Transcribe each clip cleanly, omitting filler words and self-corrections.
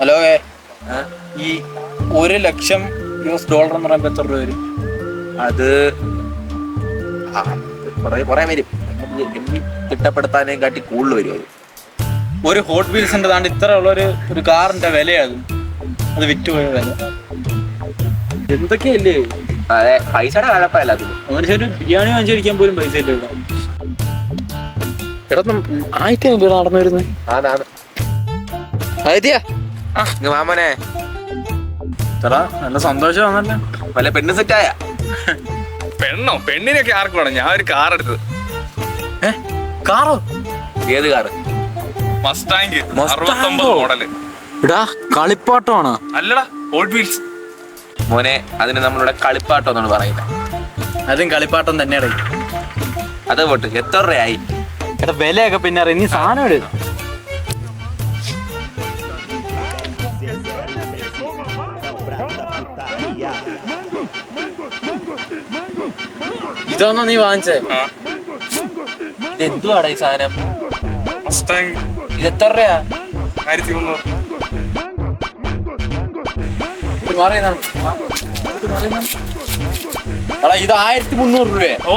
Hello ഈ $1,00,000 എന്ന് പറയുമ്പോ എത്ര രൂപ വരും? അത് കൊറേ വരും. തിട്ടപ്പെടുത്താനേം കാട്ടി കൂടുതൽ വരും അത്. ഒരു ഹോട്ട് വീൽസിന്റെ താണ്ട് ഇത്ര ഉള്ള ഒരു കാറിന്റെ വിലയത് അത് വിറ്റുപോയ വില എന്തൊക്കെയല്ലേ? അതെ, പൈസയുടെ കുഴപ്പമില്ല. അതിന് മനുഷ്യ ഒരു ബിരിയാണി വാങ്ങിച്ചിരിക്കാൻ പോലും പൈസ ഇല്ല ഇവിടെ. എടാ ആയിട്ടാ നടന്നു വരുന്നത്. മാമനെ നല്ല സന്തോഷമാണല്ലേ. വല്ല പെണ്ണ് സെറ്റായ? പെണ്ണോ? പെണ്ണിനൊക്കെ ആർക്ക് വേണം? ഞാൻ ഒരു കാർ എടുത്തത്. കാറോ? ഏത് കാറ്? Mustang 69 model. ഇടാ കളിപ്പാട്ടമാണോ? അല്ലടാ, ഹോട്ട് വീൽസ്. മോനെ, അതിന് നമ്മളിവിടെ കളിപ്പാട്ടം എന്നാണ് പറയുന്നത്. അതും കളിപ്പാട്ടം തന്നെയാണ്. അത് പോട്ട് എത്ര രൂപയായി? എടാ വിലയൊക്കെ പിന്നെ അറിയാം. നീ സാധനം എടു. ഇതാണോ നീ വാങ്ങിച്ചേ? എന്തുവാടാ ഈ സാധനം? മസ്റ്റാങ് ഇത് എത്ര രൂപയാ? 1300. ഇത് 1300 രൂപ. ഓ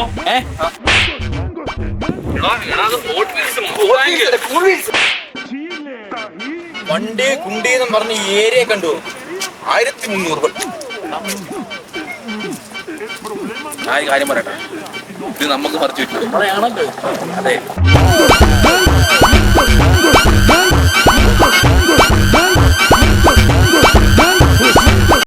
വണ്ടി കുണ്ടിന്ന് പറഞ്ഞ് ഏരിയ കണ്ടു 1300. ഞാൻ കാര്യം പറയട്ടെ, ഇത് നമുക്ക് മറിച്ചു കിട്ടും. ആണല്ലോ. അതെ.